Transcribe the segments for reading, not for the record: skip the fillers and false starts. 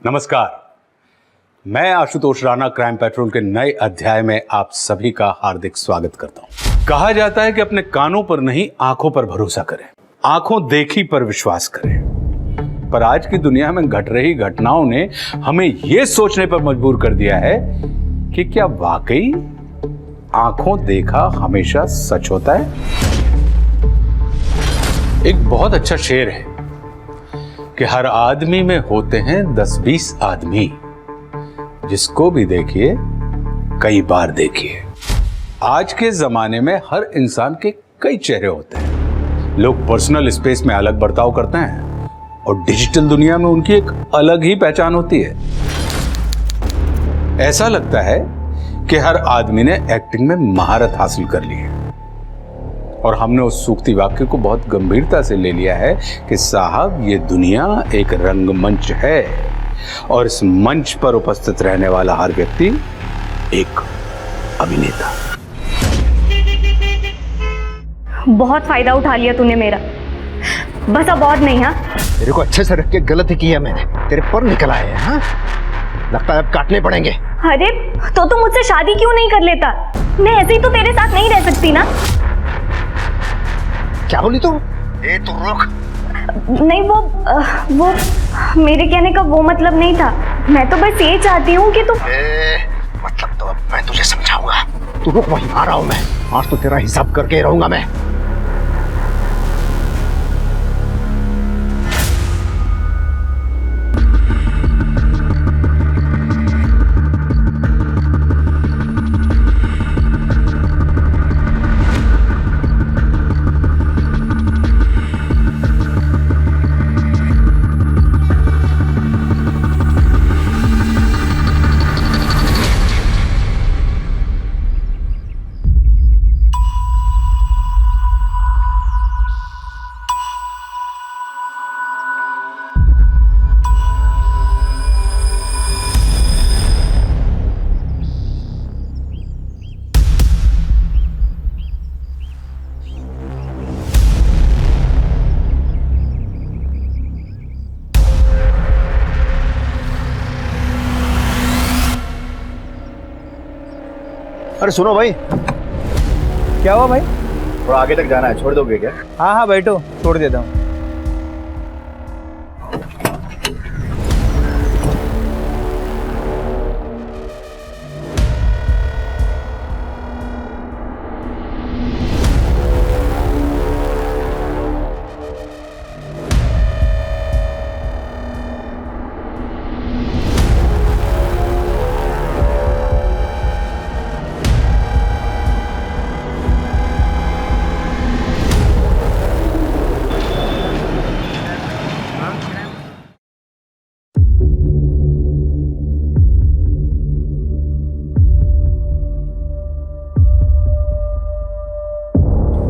नमस्कार, मैं Ashutosh Rana crime petrol के नए अध्याय में आप सभी का हार्दिक स्वागत करता हूं। कहा जाता है कि अपने कानों पर नहीं आंखों पर भरोसा करें, आंखों देखी पर विश्वास करें। पर आज की दुनिया में घट रही घटनाओं ने हमें यह सोचने पर मजबूर कर दिया है कि क्या वाकई आंखों देखा हमेशा सच होता है। एक बहुत अच्छा शेर है कि हर आदमी में होते हैं 10-20 आदमी, जिसको भी देखिए कई बार देखिए। आज के जमाने में हर इंसान के कई चेहरे होते हैं। लोग पर्सनल स्पेस में अलग बर्ताव करते हैं और डिजिटल दुनिया में उनकी एक अलग ही पहचान होती है। ऐसा लगता है कि हर आदमी ने एक्टिंग में महारत हासिल कर ली है और हमने उस सूक्ति वाक्य को बहुत गंभीरता से ले लिया है कि साहब ये दुनिया एक रंगमंच है और इस मंच पर उपस्थित रहने वाला हर व्यक्ति एक अभिनेता। बहुत फायदा उठा लिया तूने मेरा, बस अब और नहीं। हाँ, तेरे को अच्छे से रख के गलती की है मैंने, तेरे पर निकल आए हैं। हाँ, लगता है अब काटने पड़ेंगे। अरे तो तू मुझसे शादी क्यों नहीं कर लेता? मैं ऐसे ही तो तेरे साथ नहीं रह सकती ना। क्या बोली तू? ए तू रुक। नहीं, वो मेरे कहने का वो मतलब नहीं था। मैं तो बस ये चाहती हूँ कि तू मतलब तो अब मैं तुझे समझाऊंगा। तू रुक, वहीं आ रहा हूं मैं। आज तो तेरा हिसाब करके रहूंगा मैं। अरे सुनो भाई। क्या हुआ भाई? थोड़ा आगे तक जाना है, छोड़ दोगे क्या? हाँ हाँ बैठो, छोड़ देता हूँ।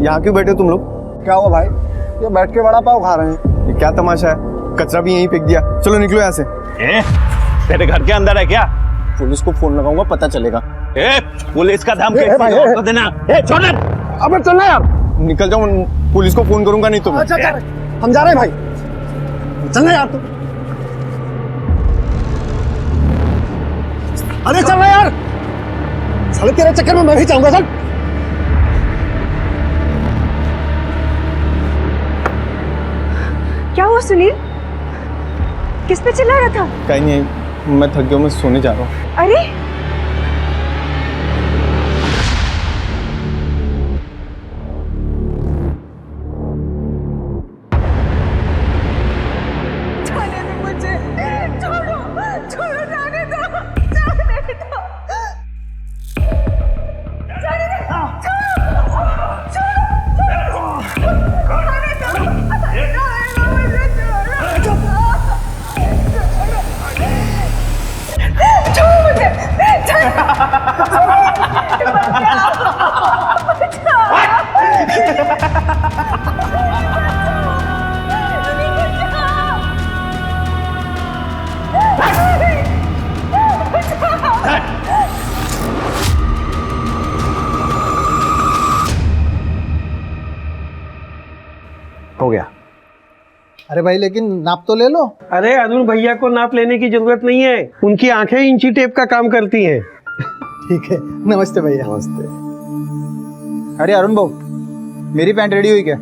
यहाँ क्यों बैठे हो तुम लोग? क्या हुआ भाई? ये बैठ के वड़ा पाव खा रहे हैं। ये क्या तमाशा है? कचरा भी यहीं फेंक दिया। चलो निकलो यहाँ से। तेरे घर के अंदर है क्या? पुलिस को फोन लगाऊंगा, पता चलेगा। पुलिस का धमकी तो देना। छोड़ दे। अबे चलना यार। निकल जाओ, पुलिस को फोन करूंगा नहीं तो मैं। अच्छा हम जा रहे हैं भाई, चलना यार तू। अरे चलना यार, साले तेरे चक्कर में मैं भी जाऊंगा। चल। क्या हुआ सुनील? किस पे चिल्ला रहा था? कहीं नहीं, मैं थक गया, मैं सोने जा रहा हूँ। अरे जाने दो मुझे, छोड़ो छोड़ो, जाने दो, जाने दो, जाने दो, छोड़ो, अरे भाई लेकिन नाप तो ले लो। अरे अरुण भैया को नाप लेने की जरूरत नहीं है, उनकी आंखें इंची टेप का काम करती हैं। ठीक है, नमस्ते भैया। नमस्ते। अरे अरुण भाऊ, मेरी पैंट रेडी हुई क्या?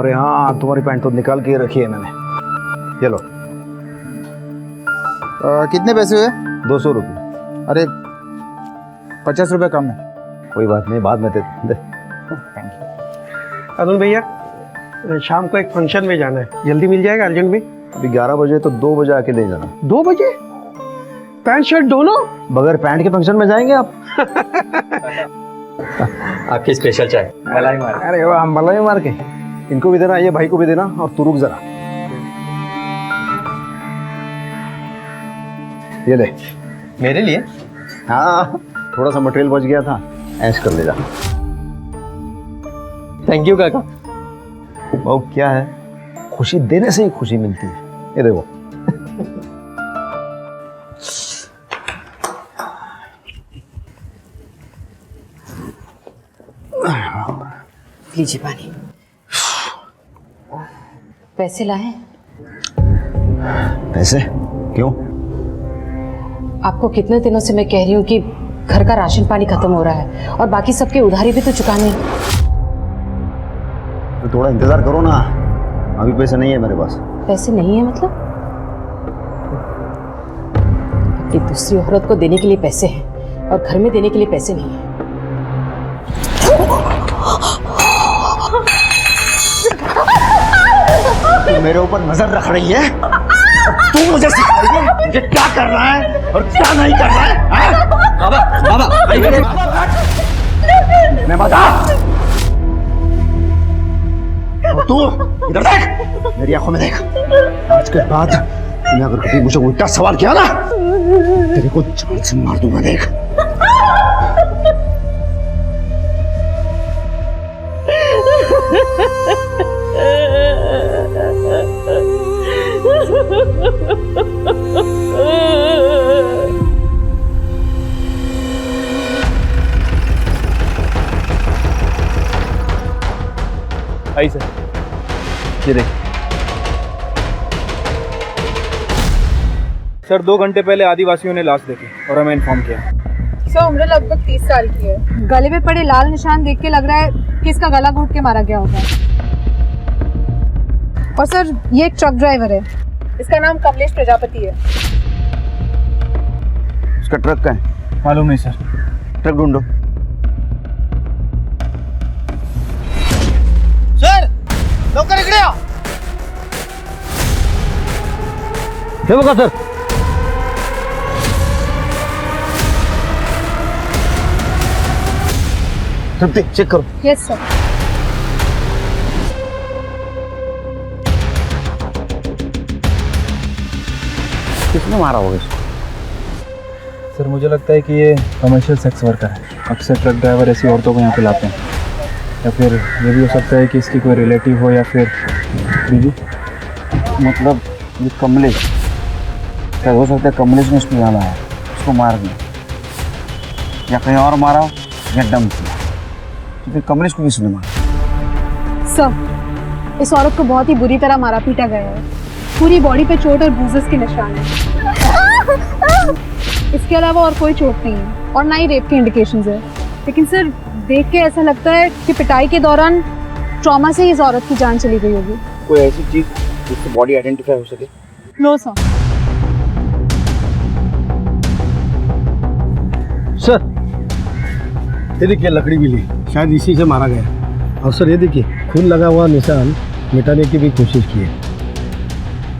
अरे हाँ, तुम्हारी पैंट तो निकाल के रखी है मैंने। ये लो। कितने पैसे हुए? 200 रुपये। अरे 50 रुपये कम है। कोई बात नहीं, बाद में दे। अरुण भैया, शाम को एक फंक्शन में जाना है, जल्दी मिल जाएगा अर्जेंट में? अभी 11 बजे तो 2 बजे आके ले जाना। 2 बजे? पैंट शर्ट दोनों? बगैर पैंट के फंक्शन में जाएंगे आप? आपकी स्पेशल चाय मलाई मार। अरे वाह, मलाई मार के। इनको भी देना, ये भाई को भी देना, और तू रुक जरा। ये ले। मेरे लिए? हाँ, थोड़ा सा मटेरियल बच गया था, ऐश कर ले जा। थैंक यू काका। वो क्या है, खुशी देने से ही खुशी मिलती है। ये देखो। लीजिए पानी। पैसे लाए? पैसे? क्यों? आपको कितने दिनों से मैं कह रही हूँ कि घर का राशन पानी खत्म हो रहा है और बाकी सबके उधारी भी तो चुकानी है। तो थोड़ा इंतजार करो ना, अभी पैसे नहीं है मेरे पास। पैसे नहीं है मतलब? अपनी दूसरी औरत को देने के लिए पैसे हैं और घर में देने के लिए पैसे नहीं है। तू मेरे ऊपर नजर रख रही है? तू मुझे सिखाएगी मुझे क्या करना है और क्या नहीं करना है? बाबा बाबा मैं बता। और तू इधर देख, मेरी आंखों में देख। आज के बाद तूने अगर कभी मुझे उल्टा सवाल किया ना, तेरे को जान से मार दूंगा। देख। आई सर, ये देख सर, 2 घंटे पहले आदिवासियों ने लाश देखी और हमें इन्फॉर्म किया। सर उम्र लगभग 30 साल की है। गले पे पड़े लाल निशान देख के लग रहा है कि इसका गला घोट के मारा गया होगा। और सर ये एक ट्रक ड्राइवर है, इसका नाम कमलेश प्रजापति है। उसका ट्रक का है? मालूम नहीं सर। ट्रक ढूंढो। सर लवकर इकडे या। हे बघा सर। तृप्ति, चेक करो। Yes sir. किसने मारा होगा इसको? सर मुझे लगता है कि ये कमर्शियल सेक्स वर्कर है। अक्सर ट्रक ड्राइवर ऐसी औरतों को यहाँ पे लाते हैं, या फिर ये भी हो सकता है कि इसकी कोई रिलेटिव हो या फिर बीवी। मतलब ये कमलेश, क्या हो सकता है कमलेश ने उसको यहाँ लाया, उसको मार दिया, या कहीं और मारा या डम किया। तो फिर कमलेश को किसने मारा? सर इस औरत को बहुत ही बुरी तरह मारा पीटा गया है। पूरी बॉडी पे चोट और ब्रूजेस के निशान है। इसके अलावा और कोई चोट नहीं है और ना ही रेप के इंडिकेशंस है। लेकिन सर देख के ऐसा लगता है कि पिटाई के दौरान ट्रॉमा से इस औरत की जान चली गई होगी। कोई ऐसी चीज जिससे बॉडी आइडेंटिफाई हो सके? No sir. सर ये देखिए लकड़ी मिली, शायद इसी से मारा गया। और सर ये देखिए खून लगा हुआ निशान मिटाने की भी कोशिश की है।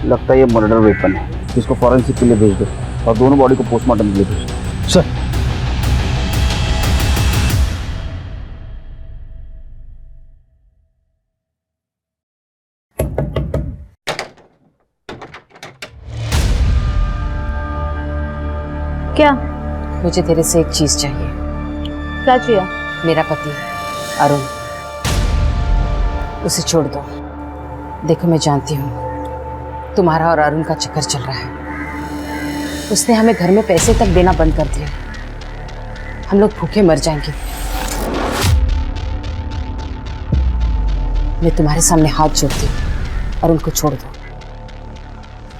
लगता है ये मर्डर वेपन है। इसको फॉरेंसिक के लिए भेज दो और दोनों बॉडी को पोस्टमार्टम के लिए भेज दो। सर क्या? मुझे तेरे से एक चीज चाहिए। क्या चाहिए? मेरा पति अरुण, उसे छोड़ दो। देखो मैं जानती हूँ तुम्हारा और अरुण का चक्कर चल रहा है। उसने हमें घर में पैसे तक देना बंद कर दिया। हम लोग भूखे मर जाएंगे। मैं तुम्हारे सामने हाथ जोड़ती हूँ और उनको छोड़ दो।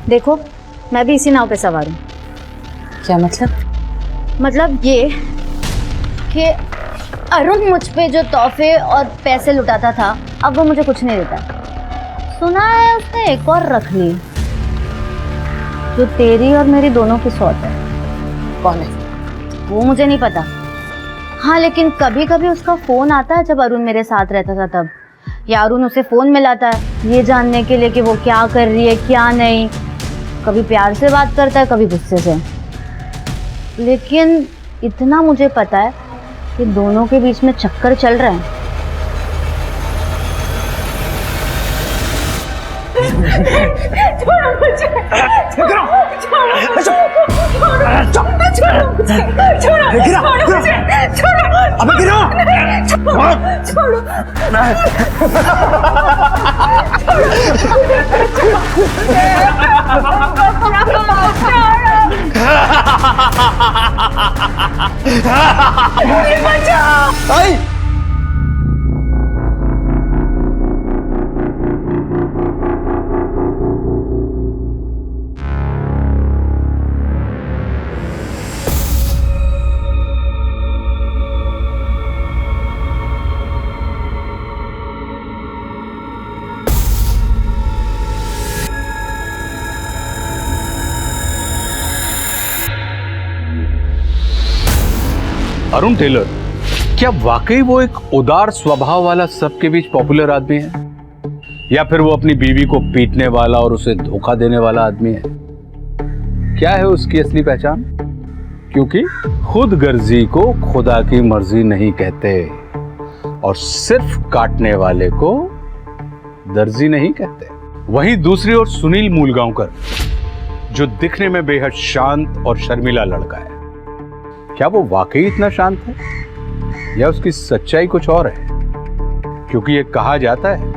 देखो मैं भी इसी नाव पे सवार हूँ। क्या मतलब? मतलब ये कि अरुण मुझ पे जो तोहफे और पैसे लुटाता था अब वो मुझे कुछ नहीं देता। सुना है उसने एक और रख ली जो तेरी और मेरी दोनों की सौत है। कौन है? वो मुझे नहीं पता। हाँ लेकिन कभी कभी उसका फोन आता है जब अरुण मेरे साथ रहता था तब, या अरुण उसे फोन मिलाता है ये जानने के लिए कि वो क्या कर रही है क्या नहीं। कभी प्यार से बात करता है कभी गुस्से से, लेकिन इतना मुझे पता है कि दोनों के बीच में चक्कर चल रहा है। अरुण टेलर, क्या वाकई वो एक उदार स्वभाव वाला सबके बीच पॉपुलर आदमी है, या फिर वो अपनी बीवी को पीटने वाला और उसे धोखा देने वाला आदमी है? क्या है उसकी असली पहचान? क्योंकि खुद गर्जी को खुदा की मर्जी नहीं कहते और सिर्फ काटने वाले को दर्जी नहीं कहते। वहीं दूसरी ओर सुनील मूलगांवकर, जो दिखने में बेहद शांत और शर्मीला लड़का है, क्या वो वाकई इतना शांत है या उसकी सच्चाई कुछ और है? क्योंकि ये कहा जाता है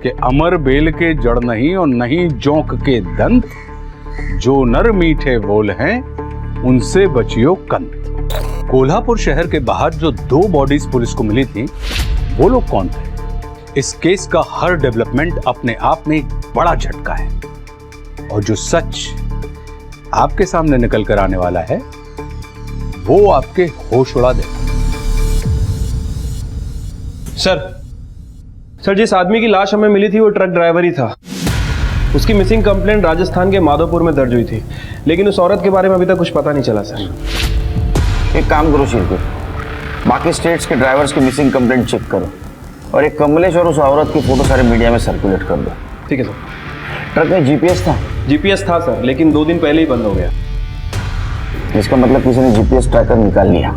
कि अमर बेल के जड़ नहीं और नहीं जोंक के दंत, जो नर मीठे बोल हैं उनसे बचियो कंत। कोल्हापुर शहर के बाहर जो 2 बॉडीज पुलिस को मिली थी वो लोग कौन थे? इस केस का हर डेवलपमेंट अपने आप में एक बड़ा झटका है और जो सच आपके सामने निकल कर आने वाला है वो आपके होश उड़ा देगा। सर जिस आदमी की लाश हमें मिली थी वो ट्रक ड्राइवर ही था। उसकी मिसिंग कंप्लेंट राजस्थान के माधोपुर में दर्ज हुई थी, लेकिन उस औरत के बारे में अभी तक कुछ पता नहीं चला सर। एक काम करो शिल्पी, बाकी स्टेट्स के ड्राइवर्स की मिसिंग कंप्लेंट चेक करो और एक कमलेश और उस औरत की फोटो सारे मीडिया में सर्कुलेट कर दो। ठीक है सर। ट्रक में जीपीएस था? जीपीएस था सर, लेकिन 2 दिन पहले ही बंद हो गया। इसका मतलब किसी ने जीपीएस ट्रैकर निकाल लिया।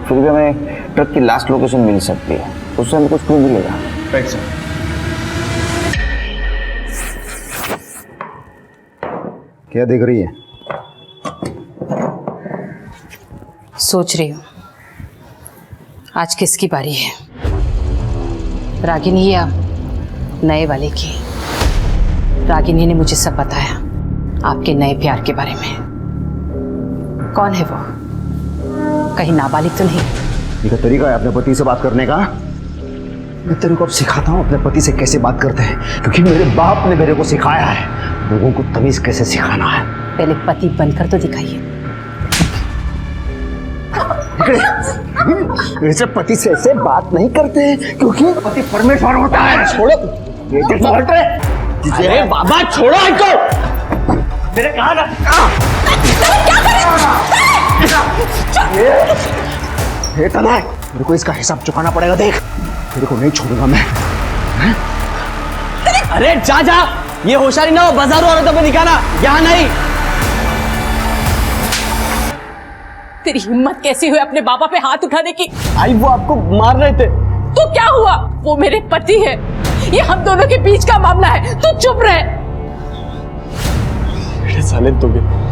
फिर भी हमें ट्रक की लास्ट लोकेशन मिल सकती है, उससे हमें कुछ क्लू मिलेगा। Right sir. क्या देख रही है? सोच रही हूँ आज किसकी बारी है, रागिनी या नए वाले की। रागिनी ने मुझे सब बताया आपके नए प्यार के बारे में। कौन है वो? कहीं नाबालिग तो नहीं? ये तरीका है अपने पति से बात करने का? मैं तेरे को अब सिखाता हूँ अपने पति से कैसे बात करते हैं, क्योंकि मेरे बाप ने मेरे को सिखाया है लोगों को तमीज कैसे सिखाना है। पहले पति बनकर तो दिखाइए। वैसे पति से ऐसे बात नहीं करते क्योंकि पति परमेश्वर होता है। छोड़ो, अरे बाबा छोड़ो इनको। मेरे कहा ना ये तना है, मेरे को इसका हिसाब चुकाना पड़ेगा। देख तेरे को नहीं छोड़ूंगा मैं। अरे जा जा, ये होशियारी ना हो बाजारू औरतों पे दिखाना, यहाँ नहीं। तेरी हिम्मत कैसी हुई अपने बाबा पे हाथ उठाने की? आई वो आपको मार रहे थे। तो क्या हुआ? वो मेरे पति है, ये हम दोनों के बीच का मामला है, तू चुप रहे। मेरे साले तो गए।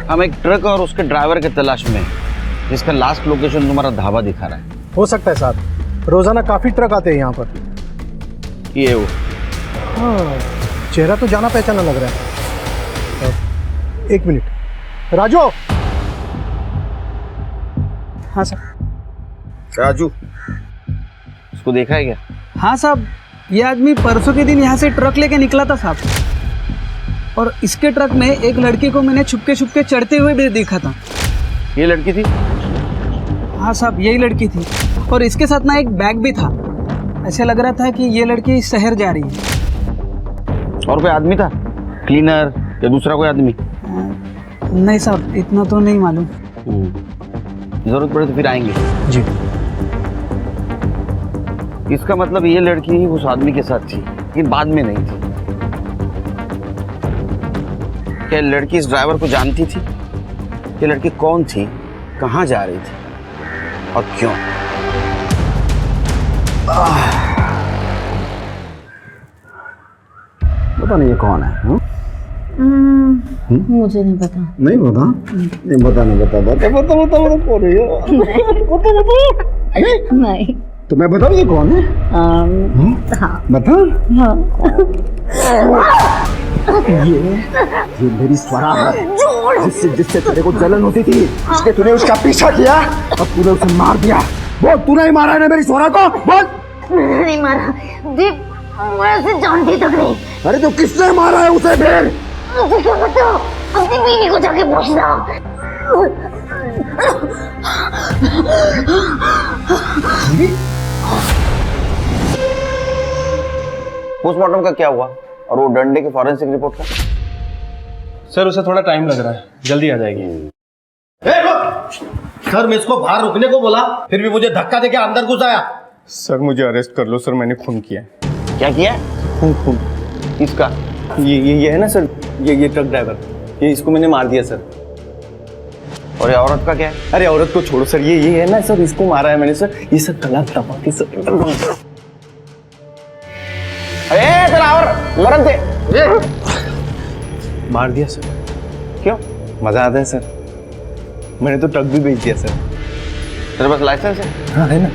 हम एक ट्रक और उसके ड्राइवर के तलाश में, जिसका लास्ट लोकेशन तुम्हारा ढाबा दिखा रहा है। हो सकता है साहब, रोजाना काफी ट्रक आते हैं यहाँ पर। ये वो हाँ, चेहरा तो जाना पहचाना लग रहा है। एक मिनट, राजू। हाँ सर। राजू, इसको देखा है क्या? हाँ साहब, ये आदमी परसों के दिन यहाँ से ट्रक लेके निकला था साहब, और इसके ट्रक में एक लड़की को मैंने छुपके छुपके चढ़ते हुए भी देखा था। ये लड़की थी? हाँ साहब, यही लड़की थी, और इसके साथ ना एक बैग भी था। ऐसे लग रहा था कि ये लड़की शहर जा रही है। और कोई आदमी था, क्लीनर या दूसरा कोई आदमी? नहीं साहब, इतना तो नहीं मालूम। जरूरत पड़े तो फिर आएंगे। जी। इसका मतलब ये लड़की उस आदमी के साथ थी, ये बाद में नहीं थी। क्या लड़की इस ड्राइवर को जानती थी? ये लड़की कौन थी, कहाँ जा रही थी और क्यों? पता नहीं ये कौन है। मुझे नहीं पता। नहीं पता? नहीं बता, नहीं बता, बता बता बता बता कौन है ये? बता बता। नहीं। तो मैं बताऊँ ये कौन है? हाँ। बता। हाँ। ये मेरी स्वरा है, जिससे तेरे को जलन होती थी, इसलिए तूने उसका पीछा किया और तूने उसे मार दिया। बोल, तूने ही मारा है ना मेरी स्वरा को? बोल। नहीं मारा दीप, मैं उसे जानती तक नहीं। अरे तो किसने मारा है उसे फिर? मुझे क्या पता, अपनी बीवी को जाके पूछना। पोस्टमार्टम का क्या हुआ और वो डंडे की फॉरेंसिक रिपोर्ट का? सर उसे थोड़ा टाइम लग रहा है, जल्दी आ जाएगी। सर, मैं इसको बाहर रुकने को बोला, फिर भी मुझे धक्का देके अंदर घुस आया। सर मुझे अरेस्ट कर लो सर, मैंने खून किया है। क्या किया? खून। किसका? ये है ना सर, ये ट्रक ड्राइवर, ये इसको मैंने मार दिया सर। और ये औरत का क्या है? अरे औरत को छोड़ो सर, ये है ना सर, इसको मारा है मैंने सर। ये सब गला दबा के सर। अरे तेरा और मरन थे। मार दिया सर। क्यों? मजा आता है सर। मैंने तो ट्रक भी बेच दिया सर। तेरे पास लाइसेंस है? हाँ है ना।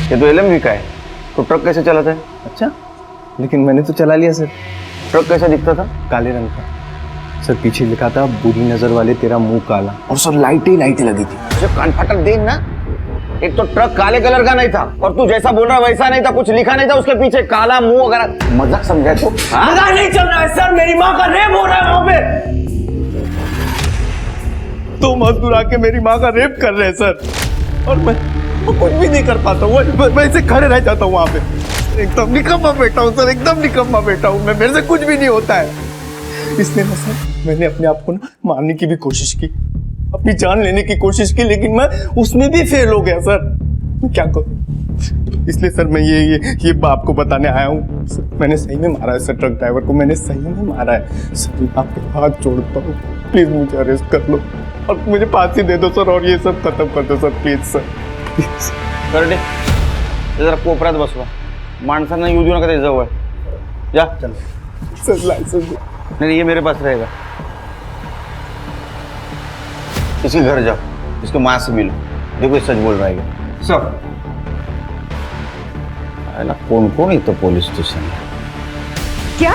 ये तो LMV का है, तो ट्रक कैसे चलाता है? अच्छा, लेकिन मैंने तो चला लिया सर। ट्रक कैसा दिखता था? काले रंग का सर, पीछे लिखा था बुरी नजर वाले तेरा मुंह काला, और सर लाइटें लगी थी। जो कान फाटक देख ना, एक तो ट्रक काले कलर का नहीं था, और तू जैसा बोल रहा वैसा नहीं था, कुछ लिखा नहीं था उसके पीछे, काला मुंह वगैरह। मजाक समझा तो? मजाक नहीं चल रहा है सर, मेरी माँ का रेप हो रहा है वहाँ पे। तो मजदूर आके मेरी माँ का रेप कर रहे हैं सर, और मैं कुछ भी नहीं कर पाता हूँ। मैं ऐसे खड़े रह जाता हूँ वहाँ पे। एकदम निकम्मा बेटा हूँ सर, एकदम निकम्मा बेटा हूँ मैं, मेरे से कुछ भी नहीं होता है। इसलिए ना सर, मैंने अपने आप को ना मारने की भी कोशिश की, अपनी जान लेने की कोशिश की, लेकिन मैं उसमें भी फेल हो गया सर। मैं क्या करूँ? इसलिए सर मैं ये आपको बताने आया हूँ। मैंने सही में मारा है सर, ट्रक ड्राइवर को मैंने सही में मारा है सर। आपके हाथ जोड़ता हूँ, प्लीज मुझे अरेस्ट कर लो और मुझे फांसी दे दो सर, और ये सब खत्म कर दो सर, प्लीज सर। करडे जरा कोपऱ्यात बसवा, माणसांना येऊ देऊ नका त्याच्या जवळ। जा चल सर लाइसेंस नहीं, ये मेरे पास रहेगा। इसके घर जाओ, इसके माँ से मिलो, देखो ये सच बोल रहा है सर। अरे कौन कौन है तो पुलिस स्टेशन में? क्या?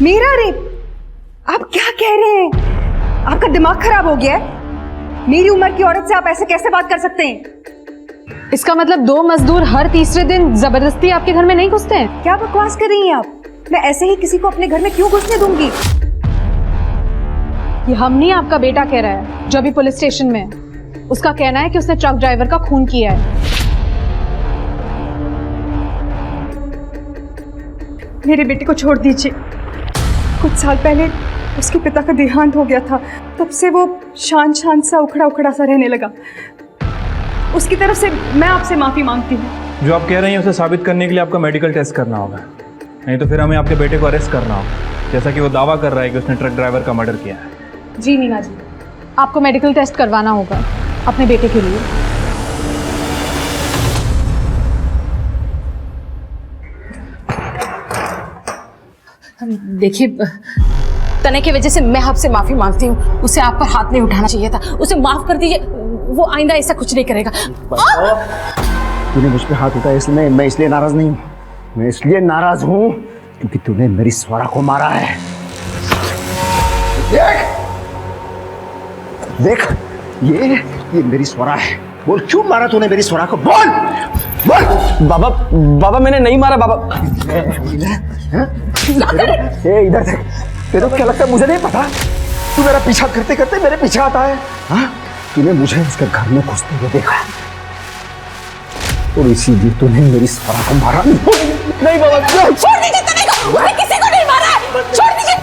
मेरा रेप? आप क्या कह रहे हैं? आपका दिमाग खराब हो गया है? मेरी उम्र की औरत से आप ऐसे कैसे बात कर सकते हैं? इसका मतलब 2 मजदूर हर तीसरे दिन जबरदस्ती आपके घर में नहीं घुसते हैं? क्या बकवास कर रही हैं आप? मैं ऐसे ही किसी को अपने घर में क्यों घुसने दूंगी? ये हम नहीं, आपका बेटा कह रहा है जो अभी पुलिस स्टेशन में है। उसका कहना है कि उसने ट्रक ड्राइवर का खून किया है। मेरे बेटे को छोड़ दीजिए। कुछ साल पहले उसके पिता का देहांत हो गया था, तब से वो शांत सा उखड़ा सा रहने लगा। उसकी तरफ से मैं आपसे माफी मांगती हूँ। जो आप कह रही हैं उसे साबित करने के लिए आपका मेडिकल टेस्ट करना होगा, नहीं तो फिर हमें आपके बेटे को अरेस्ट करना होगा, जैसा कि वो दावा कर रहा है कि उसने ट्रक ड्राइवर का मर्डर किया है। जी मीना जी, आपको मेडिकल टेस्ट करवाना होगा अपने बेटे के लिए। देखिए, तने की वजह से मैं आपसे माफी मांगती हूँ। उसे आप पर हाथ नहीं उठाना चाहिए था। उसे माफ कर दीजिए, वो आइंदा ऐसा कुछ नहीं करेगा। तूने मुझ पे हाथ उठाया इसलिए मैं इसलिए नाराज नहीं हूँ। मैं इसलिए नाराज हूँ क्योंकि तूने मेरी स्वरा को मारा है। देख ये मेरी स्वरा है। बोल क्यों मारा तूने मेरी स्वरा को? बोल बोल। बाबा मैंने नहीं मारा बाबा। इधर देख, तेरे को क्या लगता है मुझे नहीं पता? तू मेरा पीछा करते करते मेरे पीछे आता है। हाँ, तूने मुझे इसके घर में घुसते हुए देखा और इसीलिए तूने मेरी स्वरा को मारा। नहीं बाबा, छोड़ दीजिए तने को, मैंने किसी को नहीं मारा है। छोड़ दीजिए।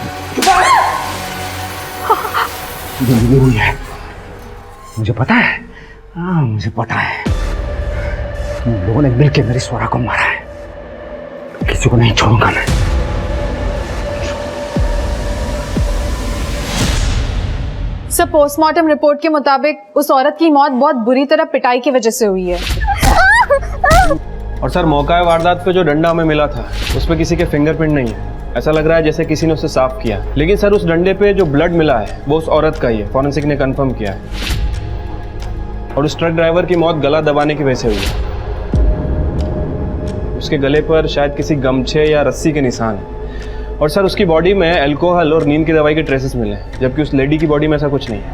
जिंदगी हुई है, मुझे पता है। हाँ मुझे पता है, तुम लोगों ने मिलकर मेरी स्वरा को मारा है। किसी को नहीं छोड़ूंगा मैं। सर, पोस्टमार्टम रिपोर्ट के मुताबिक उस औरत की मौत बहुत बुरी तरह पिटाई की वजह से हुई है। और सर, मौका वारदात पे जो डंडा हमें मिला था उस पे किसी के फिंगरप्रिंट नहीं है। ऐसा लग रहा है जैसे किसी ने उसे साफ किया। लेकिन सर, उस डंडे पे जो ब्लड मिला है वो उस औरत का ही है। फॉरेंसिक ने कंफर्म किया है। और उस ट्रक ड्राइवर की मौत गला दबाने की वजह से हुई है। उसके गले पर शायद किसी गमछे या रस्सी के निशान है। और सर, उसकी बॉडी में अल्कोहल और नींद की दवाई के ट्रेसेस मिले, जबकि उस लेडी की बॉडी में ऐसा कुछ नहीं है।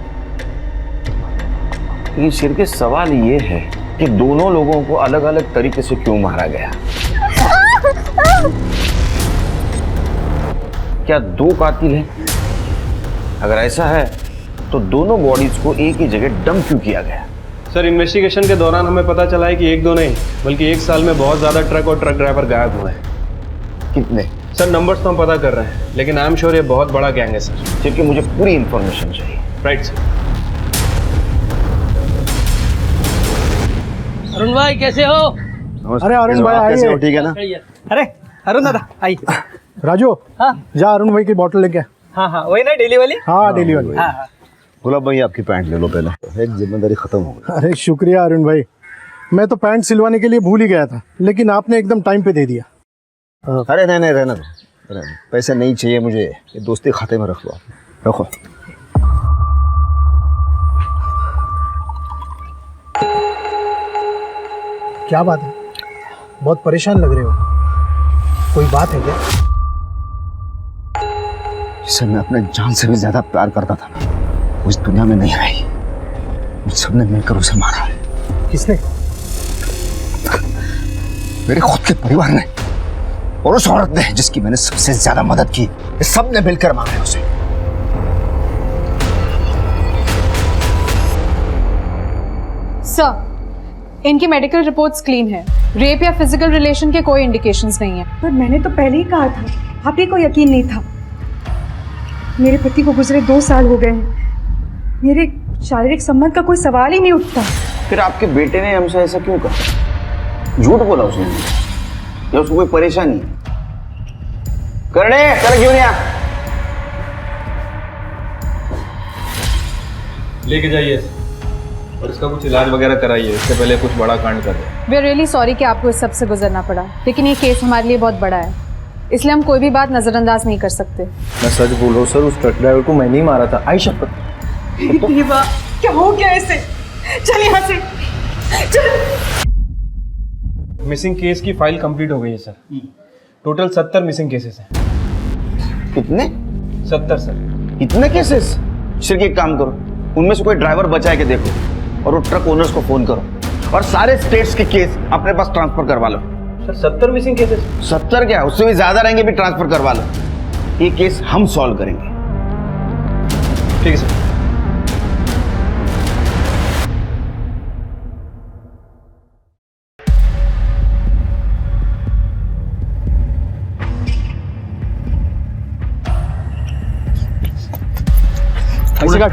लेकिन सिर के सवाल ये है कि दोनों लोगों को अलग अलग तरीके से क्यों मारा गया? क्या दो कातिल हैं? अगर ऐसा है तो दोनों बॉडीज को एक ही जगह डंप क्यों किया गया? सर, इन्वेस्टिगेशन के दौरान हमें पता चला है कि एक दो नहीं बल्कि एक साल में बहुत ज़्यादा ट्रक और ट्रक ड्राइवर गायब हुए हैं। कितने? सर, नंबर्स तो हम पता कर रहे हैं, लेकिन आई एम श्योर ये बहुत बड़ा गैंग है सर। क्योंकि मुझे पूरी इंफॉर्मेशन चाहिए। Right sir. अरुण भाई कैसे हो? अरे अरुण भाई कैसे हो? आइए। ठीक है ना? अरे अरुण दादा आइए। राजू, हाँ जा अरुण भाई की बोतल लेके। हाँ हाँ, वही ना डेली वाली। हाँ डेली वाली। हाँ हाँ। गुलाब भाई आपकी पैंट ले लो पहले, एक जिम्मेदारी खत्म हो गई। अरे शुक्रिया अरुण भाई, मैं तो पैंट सिलवाने के लिए भूल ही गया था, लेकिन आपने एकदम टाइम पे दे दिया। अरे नहीं रहना दो, पैसे नहीं चाहिए मुझे, ये दोस्ती खाते में रख लो। रखो। क्या बात है, बहुत परेशान लग रहे हो, कोई बात है क्या? जिसे मैं अपने जान से भी ज्यादा प्यार करता था ना, उस दुनिया में नहीं रही। मुझ सबने मिलकर उसे मारा है। किसने? मेरे खुद के परिवार ने और उस औरत ने जिसकी मैंने सबसे ज्यादा मदद की, ये सब ने मिलकर मारा है उसे। सर, इनकी मेडिकल रिपोर्ट्स क्लीन है। रेप या फिजिकल रिलेशन के कोई इंडिकेशंस नहीं है। पर मैंने तो पहले ही कहा था, आप ही को यकीन नहीं था। मेरे पति को गुजरे 2 साल हो गए हैं, मेरे शारीरिक संबंध का कोई सवाल ही नहीं उठता। फिर आपके बेटे ने हमसे ऐसा क्यों कहा? झूठ बोला उसने या उसको कोई परेशानी? करने चल क्यों नहीं? लेके जाइए और इसका कुछ इलाज वगैरह कराइए, इससे पहले कुछ बड़ा कांड कर दे। वी आर रियली सॉरी कि आपको इस सब से गुजरना पड़ा, लेकिन ये केस हमारे लिए बहुत बड़ा है, इसलिए हम कोई भी बात नजरअंदाज नहीं कर सकते। मैं सच बोल रहा हूँ सर, उस ट्रक ड्राइवर को मैं नहीं मारा था। आई शपथ। क्या हो गया ऐसे? चल यहाँ से चल। मिसिंग केस की फाइल कंप्लीट हो गई है सर। टोटल 70 मिसिंग केसेस हैं। कितने? 70 सर। इतने केसेस? सिर्फ एक काम करो, उनमें से कोई ड्राइवर बचा के देखो और वो ट्रक ओनर्स को फोन करो और सारे स्टेट्स के केस अपने पास ट्रांसफर करवा लो। Sir 70 missing cases? 70 क्या, उससे भी ज्यादा रहेंगे, भी ट्रांसफर करवा लो। ये केस हम सॉल्व करेंगे। ठीक है सर। पैसे काट।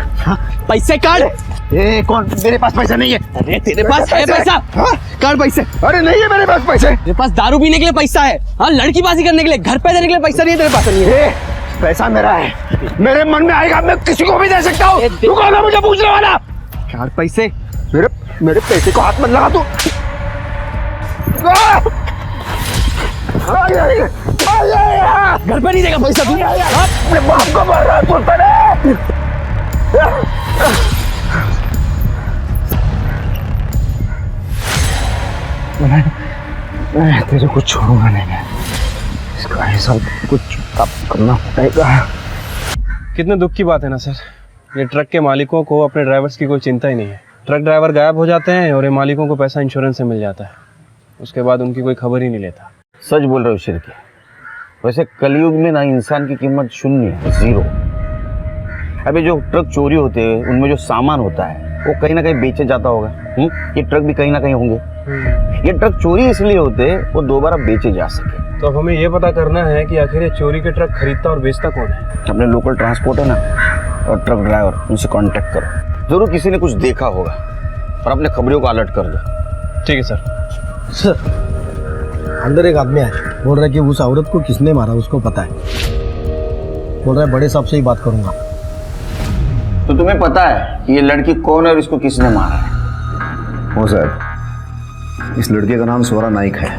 पैसे काट। ए कौन? मेरे पास पैसा नहीं है। अरे तेरे पास है पैसा? हाँ? काट पैसे। अरे नहीं है मेरे पास पैसे। तेरे पास दारू पीने के लिए पैसा है, हाँ लड़की बाजी करने के लिए, घर पे देने के लिए पैसा नहीं है तेरे पास? नहीं है। पैसा मेरा है, मेरे मन में आएगा मैं किसी को भी दे सकता हूँ। तू कौन है मुझे पूछने वाला? काट पैसे। मेरे पैसे को हाथ मत लगा तू। घर पे नहीं देगा पैसा तू। अपने बाप को मार रहा है मैं तेरे को छोड़ूंगा नहीं। इसका हिसाब कुछ चुपचाप करना पड़ेगा। कितने दुख की बात है ना सर। ये ट्रक के मालिकों को अपने ड्राइवर्स की कोई चिंता ही नहीं है। ट्रक ड्राइवर गायब हो जाते हैं और ये मालिकों को पैसा इंश्योरेंस से मिल जाता है। उसके बाद उनकी कोई खबर ही नहीं लेता। सच बोल रहे हो शिरके। वैसे कलयुग में ना इंसान की कीमत शून्य है, जीरो। अभी जो ट्रक चोरी होते हैं उनमें जो सामान होता है वो कहीं ना कहीं बेचे जाता होगा। ये ट्रक भी कहीं ना कहीं होंगे। ये ट्रक चोरी इसलिए होते हैं वो दोबारा बेचे जा सके। तो अब हमें ये पता करना है कि आखिर ये चोरी के ट्रक खरीदता और बेचता कौन है। अपने लोकल ट्रांसपोर्ट है ना और ट्रक ड्राइवर, उनसे कांटेक्ट करो। जरूर किसी ने कुछ देखा होगा और अपने खबरों को अलर्ट कर दो। ठीक है सर। सर अंदर एक आदमी है, बोल रहा है कि उस औरत को किसने मारा उसको पता है। बोल रहा है बड़े साहब से ही बात करूंगा। तो तुम्हें पता है कि ये लड़की कौन है और इसको किसने मारा है? हो साहब, इस लड़के का नाम स्वरा नाइक है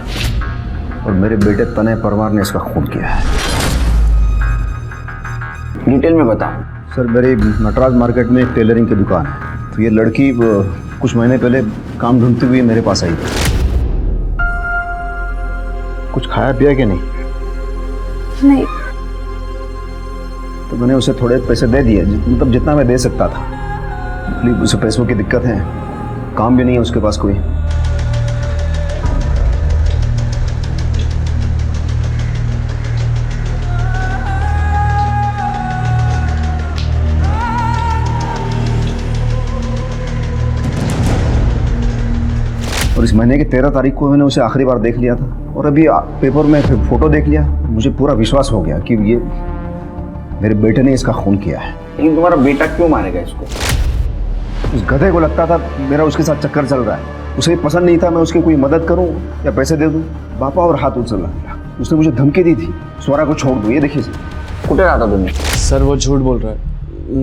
और मेरे बेटे तनय परमार ने इसका खून किया है। डिटेल में बता। सर मेरी नटराज मार्केट में एक टेलरिंग की दुकान है, तो ये लड़की कुछ महीने पहले काम ढूंढती हुई मेरे पास आई थी। कुछ खाया पिया कि नहीं? नहीं। तो मैंने उसे थोड़े पैसे दे दिए, मतलब जितना मैं दे सकता था। प्लीज, उसे पैसों की दिक्कत है, काम भी नहीं है उसके पास कोई। और इस महीने की 13 तारीख को मैंने उसे आखिरी बार देख लिया था और अभी पेपर में फिर फोटो देख लिया। मुझे पूरा विश्वास हो गया कि ये मेरे बेटे ने इसका खून किया है। लेकिन तुम्हारा बेटा क्यों मारेगा इसको? उस गधे को लगता था मेरा उसके साथ चक्कर चल रहा है। उसे पसंद नहीं था मैं उसकी कोई मदद करूं या पैसे दे दूं। बापा और हाथ उछल रहा। उसने मुझे धमकी दी थी, स्वरा को छोड़ दो। ये देखिए सर। कुछ रहा था तुमने? सर वो झूठ बोल रहा है,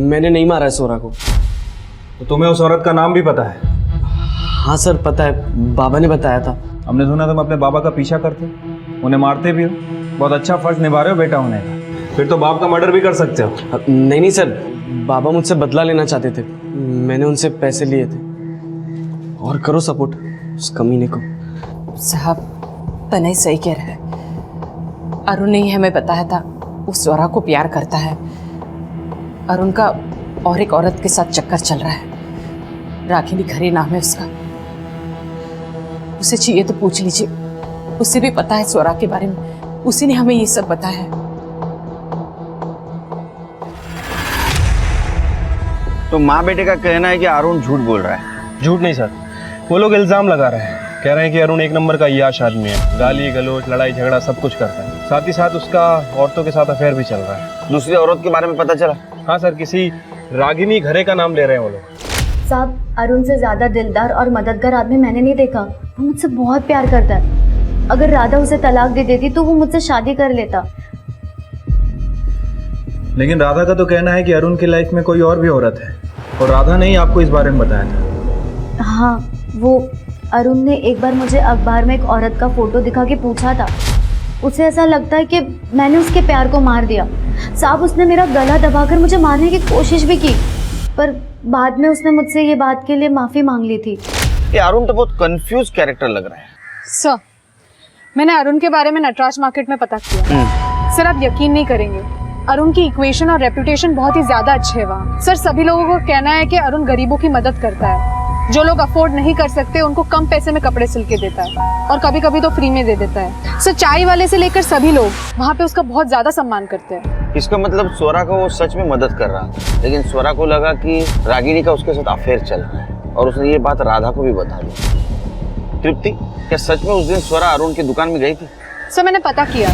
मैंने नहीं मारा है स्वरा को। तो तुम्हें उस औरत का नाम भी पता है? हाँ सर पता है, बाबा ने बताया था। हमने सुना तुम अपने बाबा का पीछा करते, उन्हें मारते भी हो। बहुत अच्छा फर्ज निभा रहे हो बेटा होने का। फिर तो बाप का मर्डर भी कर सकते हो। नहीं सर, बाबा मुझसे बदला लेना चाहते थे, मैंने उनसे पैसे लिए थे। और करो सपोर्ट उस कमीने को। साहब तनय सही कह रहा है। अरुण ने ही हमें बताया था वो स्वरा को प्यार करता है। अरुण का और एक औरत के साथ चक्कर चल रहा है, रागिनी खरे नाम है उसका। उसे चाहिए तो पूछ लीजिए, उसे भी पता है स्वरा के बारे में। उसी ने हमें ये सब बताया है। तो माँ बेटे का कहना है कि अरुण झूठ बोल रहा है। झूठ नहीं सर, वो लोग इल्जाम लगा रहे हैं। कह रहे हैं कि अरुण एक नंबर का याश आदमी है, गाली गलौज लड़ाई झगड़ा सब कुछ करता है। साथ ही साथ उसका औरतों के साथ अफेयर भी चल रहा है। दूसरी औरत के बारे में पता चला? हाँ सर, किसी रागिनी घरे का नाम ले रहे हैं वो लोग। साहब अरुण से ज्यादा दिलदार और मददगार आदमी मैंने नहीं देखा। वो मुझसे बहुत प्यार करता है। अगर राधा उसे तलाक दे देती तो वो मुझसे शादी कर लेता। लेकिन राधा का तो कहना है कि अरुण की लाइफ में कोई और भी औरत है और राधा ने ही आपको इस बारे में बताया था। हाँ, वो अरुण ने एक बार मुझे अखबार में एक औरत का फोटो दिखा के पूछा था। उसे ऐसा लगता है कि मैंने उसके प्यार को मार दिया। साहब उसने मेरा गला दबाकर मुझे मारने की कोशिश भी की, पर बाद में उसने मुझसे ये बात के लिए माफ़ी मांग ली थी। ये अरुण तो बहुत कंफ्यूज कैरेक्टर लग रहा है। सर मैंने अरुण के बारे में नटराज मार्केट में पता किया। सर आप यकीन नहीं करेंगे, अरुण की इक्वेशन और रेपुटेशन बहुत ही ज्यादा अच्छे है वहाँ। सर सभी लोगों को कहना है कि अरुण गरीबों की मदद करता है। जो लोग अफोर्ड नहीं कर सकते उनको कम पैसे में कपड़े सिल के देता है और कभी कभी तो फ्री में दे देता है। सर चाय वाले से लेकर सभी लोग वहाँ पे उसका बहुत ज्यादा सम्मान करते हैं। इसका मतलब स्वरा को वो सच में मदद कर रहा था, लेकिन स्वरा को लगा कि रागिनी का उसके साथ अफेयर चल रहा है और उसने ये बात राधा को भी बता दी। तृप्ति, क्या सच में उस दिन स्वरा अरुण की दुकान में गई थी? सर मैंने पता किया,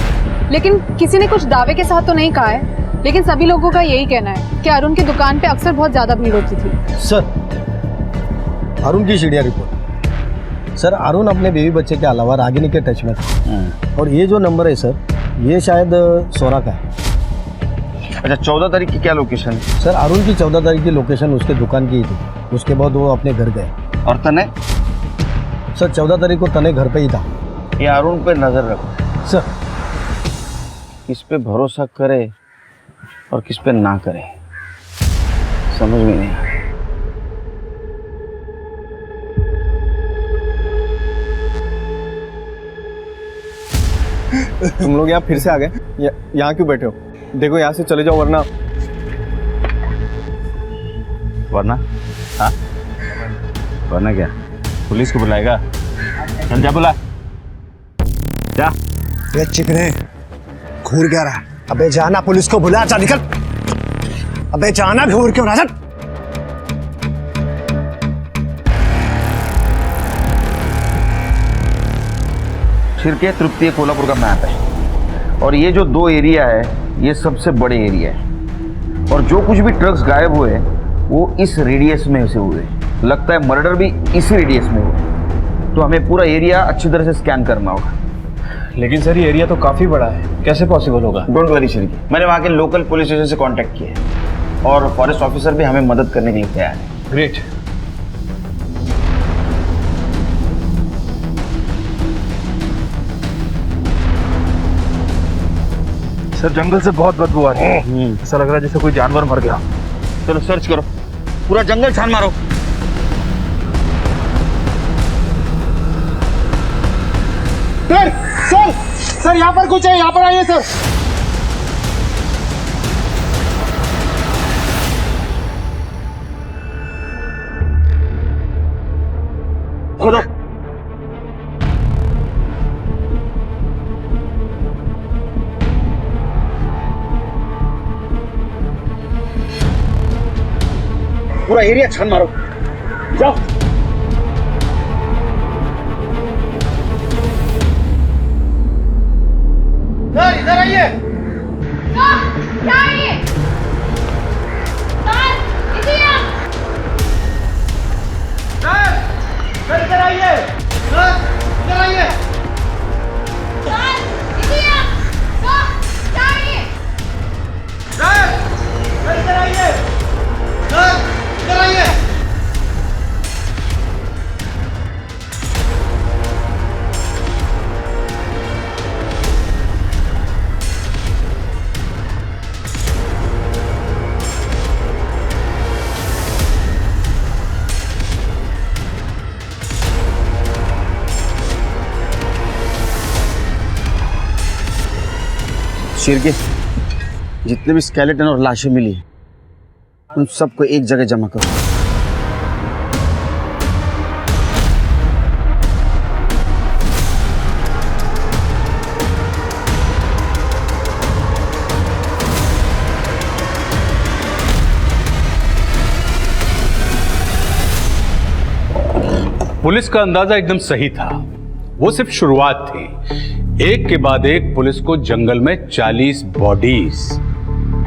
लेकिन किसी ने कुछ दावे के साथ तो नहीं कहा है, लेकिन सभी लोगों का यही कहना है कि अरुण की दुकान पे अक्सर बहुत ज्यादा भीड़ होती थी। सर अरुण की सीढ़िया रिपोर्ट। सर अरुण अपने बेबी बच्चे के अलावा रागिनी के टच में था और ये जो नंबर है सर ये शायद स्वरा का है। अच्छा 14 तारीख की क्या लोकेशन है? सर अरुण की 14 तारीख की लोकेशन उसके दुकान की ही थी। उसके बाद वो अपने घर गए। और तनय? सर 14 तारीख को तनय घर पे ही था। ये अरुण पे नजर रखो। सर किस पे भरोसा करे और किस पे ना करे, समझ में नहीं आ रहा। तुम लोग यहाँ फिर से आ गए? यहाँ क्यों बैठे हो? देखो यहाँ से चले जाओ वरना। वरना? हाँ? वरना क्या? पुलिस को बुलाएगा? चल जा बुला। जा। ये चिकने घूर क्या रहा? अबे जाना, पुलिस को बुला, जा निकल। अबे जाना, घूर क्यों रहा? शिरके तृप्ति कोल्हापुर का मैप है और ये जो 2 एरिया है ये सबसे बड़े एरिया है और जो कुछ भी ट्रक्स गायब हुए वो इस रेडियस में से हुए। लगता है मर्डर भी इसी रेडियस में हुए, तो हमें पूरा एरिया अच्छी तरह से स्कैन करना होगा। लेकिन सर ये एरिया तो काफ़ी बड़ा है, कैसे पॉसिबल होगा? डोंट वरी शिरके, मैंने वहाँ के लोकल पुलिस स्टेशन से कॉन्टैक्ट किया है और फॉरेस्ट ऑफिसर भी हमें मदद करने के लिए तैयार है। ग्रेट। सर जंगल से बहुत बदबू आ रही है, ऐसा लग रहा है जैसे कोई जानवर मर गया। चलो सर्च करो, पूरा जंगल छान मारो। सर यहाँ पर कुछ है, यहाँ पर आइए सर। खोदो। पूरा एरिया छान मारो, जाओ। सर इधर आइए। क्या है ये? सर, सर इधर आइए। सर इधर आइए। सर, क्या है ये? सर इधर आइए। सर इधर आइए। शिरके, जितने भी स्केलेटन और लाशें मिली उन सबको एक जगह जमा करो। पुलिस का अंदाजा एकदम सही था। वो सिर्फ शुरुआत थी। एक के बाद एक पुलिस को जंगल में 40 बॉडीज,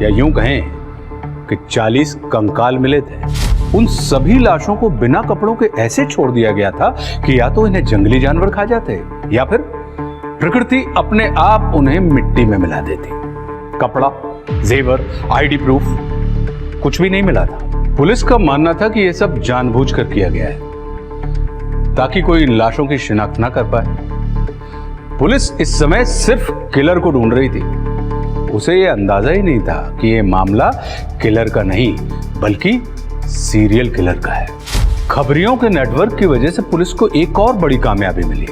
या यूं कहें कि 40 कंकाल मिले थे। उन सभी लाशों को बिना कपड़ों के ऐसे छोड़ दिया गया था कि या तो इन्हें जंगली जानवर खा जाते या फिर प्रकृति अपने आप उन्हें मिट्टी में मिला देती। कपड़ा, जेवर, आईडी प्रूफ कुछ भी नहीं मिला था। पुलिस का मानना था कि यह सब जानबूझकर किया गया है ताकि कोई इन लाशों की शिनाख्त ना कर पाए। पुलिस इस समय सिर्फ किलर को ढूंढ रही थी। उसे यह अंदाजा ही नहीं था कि यह मामला किलर का नहीं बल्कि सीरियल किलर का है। खबरियों के नेटवर्क की वजह से पुलिस को एक और बड़ी कामयाबी मिली।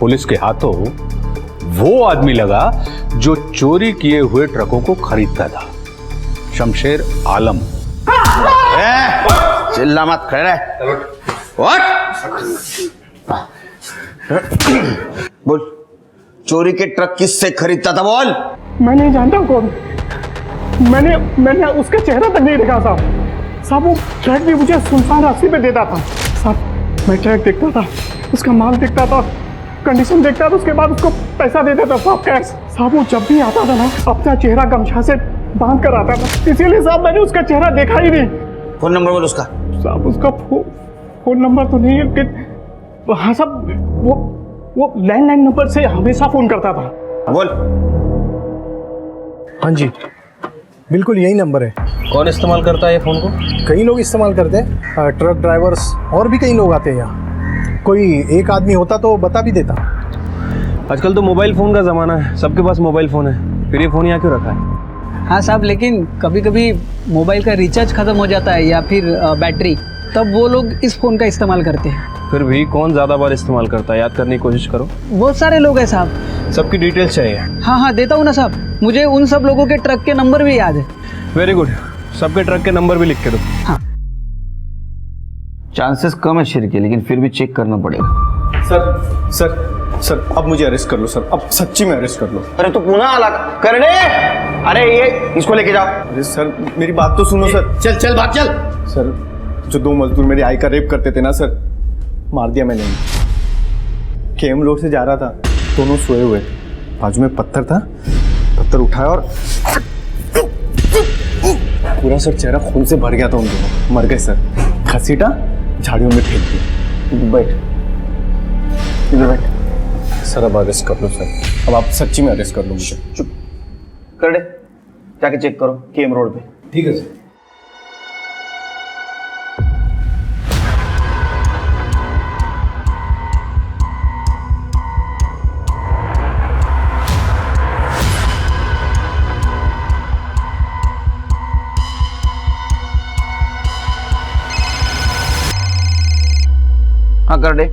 पुलिस के हाथों वो आदमी लगा जो चोरी किए हुए ट्रकों को खरीदता था, शमशेर आलम। चिल्ला मत, खड़े रह। बोल, चोरी के ट्रक किससे खरीदता था? बोल। मैं नहीं जानता कौन। मैंने उसका चेहरा तक नहीं देखा साहब। वो ट्रक भी मुझे सुनसान रास्ते पे देता था साहब। मैं ट्रक देखता था, उसका माल देखता था, कंडीशन देखता था, उसके बाद उसको पैसा दे देता साहब, कैश। साहब वो जब भी आता था ना अपना चेहरा गमछा से बांध कर आता था, इसीलिए साहब मैंने उसका चेहरा देखा ही नहीं। फोन नंबर बोल उसका। साहब उसका फोन नंबर तो नहीं है लेकिन हाँ साहब वो लैंडलाइन नंबर से हमेशा फोन करता था। बोल। हाँ जी, बिल्कुल यही नंबर है। कौन इस्तेमाल करता है ये फोन को? कई लोग इस्तेमाल करते हैं, ट्रक ड्राइवर्स और भी कई लोग आते हैं यहाँ। कोई एक आदमी होता तो बता भी देता। आजकल तो मोबाइल फ़ोन का ज़माना है, सबके पास मोबाइल फ़ोन है। फिर ये फ़ोन यहाँ क्यों रखा है? हाँ साहब, लेकिन कभी कभी मोबाइल का रिचार्ज खत्म हो जाता है या फिर बैटरी, तब वो लोग इस फ़ोन का इस्तेमाल करते हैं। फिर भी कौन ज़्यादा बार इस्तेमाल करता है, याद करने की कोशिश करो। बहुत सारे लोग हैं साहब। सबकी डिटेल्स चाहिए। हाँ हाँ देता हूँ ना साहब, मुझे उन सब लोगों के ट्रक के नंबर भी याद है। वेरी गुड, सबके ट्रक के नंबर भी लिख के दो। हाँ। चांसेस कम है शेर के, लेकिन फिर भी चेक करना पड़ेगा। सर सर सर अब मुझे अरेस्ट कर लो सर, अब सच्ची में अरेस्ट कर लो। अरे तो पुनः अलग करने, अरे ये इसको लेके जाओ। अरे सर मेरी बात तो सुनो सर। चल चल भाग चल। सर जो 2 मजदूर मेरी आई का रेप करते थे ना सर, मार दिया मैंने। केम रोड से जा रहा था, दोनों सोए हुए थे, बाजू में पत्थर था, पत्थर उठाया और पूरा सर चेहरा खून से भर गया था उन दोनों। मर गए सर। घसीटा, झाड़ियों में फेंक दिया। बैठ इधर बैठ। सर अब अरेस्ट कर लो सर, अब आप सच्ची में अरेस्ट कर लो मुझे। चुप कर दे, जाके चेक करो केम रोड पे। ठीक है सर। हाँ कर दे।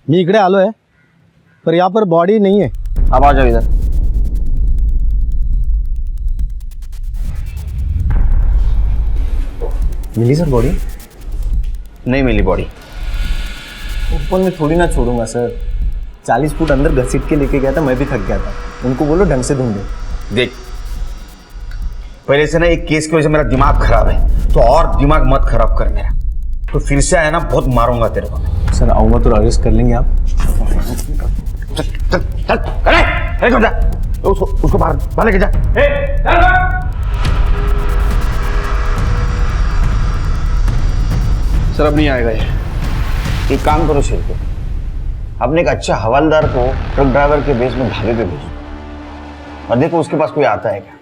मी इकडे आलो आहे, पर यहाँ पर बॉडी नहीं है। अब आ जाओ इधर। मिली सर बॉडी? नहीं मिली बॉडी। ऊपर में थोड़ी ना छोड़ूंगा सर, 40 फुट अंदर घसीट के लेके गया था, मैं भी थक गया था। उनको बोलो ढंग से ढूंढो। देख, पहले से ना एक केस की वजह से मेरा दिमाग खराब है, तो और दिमाग मत खराब कर मेरा। तो फिर से आया ना, बहुत मारूंगा तेरे को। सर आऊंगा तो अरेस्ट कर लेंगे आप? चल चल चल, अरे जा, उसको बाहर लेके जा। सर अब नहीं आएगा ये। एक काम करो शेर को, अपने एक अच्छा हवलदार को ट्रक ड्राइवर के बेस में ढाबे पे भेजो और देखो उसके पास कोई आता है क्या।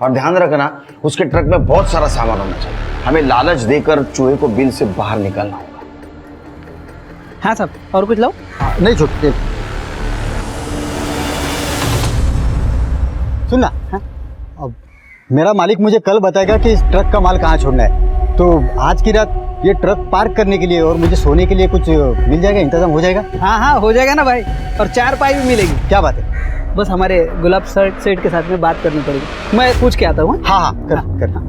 और ध्यान रखना, उसके ट्रक में बहुत सारा सामान होना चाहिए। हमें लालच देकर चूहे को बिल से बाहर निकालना होगा। हाँ साहब, और कुछ लाओ? नहीं छूटते। सुन ना, अब मेरा मालिक मुझे कल बताएगा कि इस ट्रक का माल कहाँ छोड़ना है, तो आज की रात ये ट्रक पार्क करने के लिए और मुझे सोने के लिए कुछ मिल जाएगा, इंतजाम हो जाएगा? हाँ हाँ हो जाएगा ना भाई, और 4 पाई भी मिलेगी। क्या बात है? बस हमारे गुलाब सेठ के साथ में बात करनी पड़ेगी, मैं पूछ के आता हूँ। हाँ हाँ कर।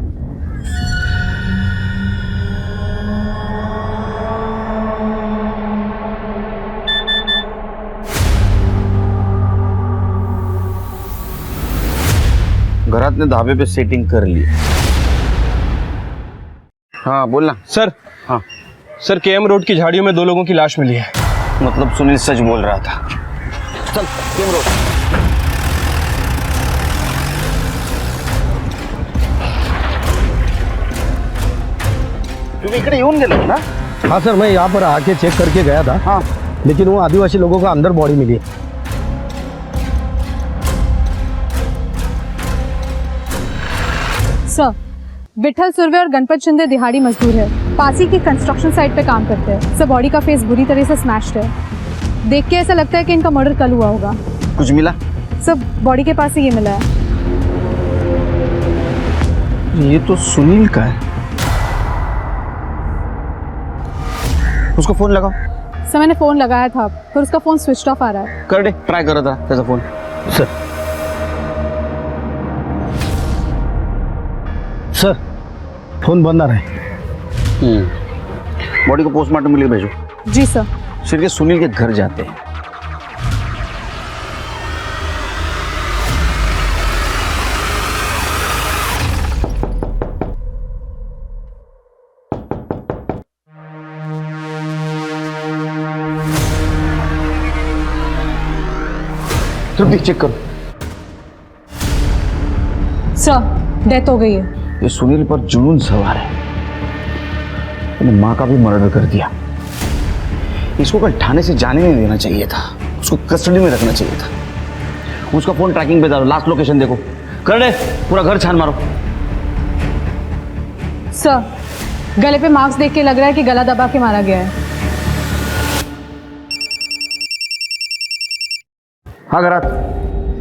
घरात ने ढाबे पे सेटिंग कर ली। हाँ बोलना। सर हाँ सर, केएम रोड की झाड़ियों में 2 लोगों की लाश मिली है। मतलब सुनील सच बोल रहा था। चल केएम रोड। तुम्हें इकडे येऊन गेलो ना? हाँ सर, मैं यहाँ पर आके चेक करके गया था। हाँ, लेकिन वो आदिवासी लोगों का अंदर बॉडी मिली है। सर, विठल सुरवे और गणपत शिंदे दिहाड़ी मजदूर है, पासी की कंस्ट्रक्शन साइट पे काम करते हैं। सर बॉडी का फेस बुरी तरह से स्मैश्ड है, देख के ऐसा लगता है कि इनका मर्डर कल हुआ होगा। कुछ मिला? सर बॉडी के पास ही ये मिला है। ये तो सुनील का है। उसको फोन लगाओ। सर मैंने फ़ोन लगाया था, पर उसका फ़ोन स्विच ऑफ आ रहा है। कर दे, ट्राई करो था तेरा फोन। सर फोन बंद आ रहा है। बॉडी को पोस्टमार्टम के लिए भेजो। जी सर। सिर्फ सुनील के घर जाते हैं। चेक करो। सर डेथ हो गई है। ये सुनील पर जुनून सवार है, मैंने माँ का भी मर्डर कर दिया। इसको कल थाने से जाने नहीं देना चाहिए था, उसको कस्टडी में रखना चाहिए था। उसका फोन ट्रैकिंग पे डालो, लास्ट लोकेशन देखो। कर दे, पूरा घर छान मारो। सर गले पे मार्क्स देख के लग रहा है कि गला दबा के मारा गया है। हाँ घरात।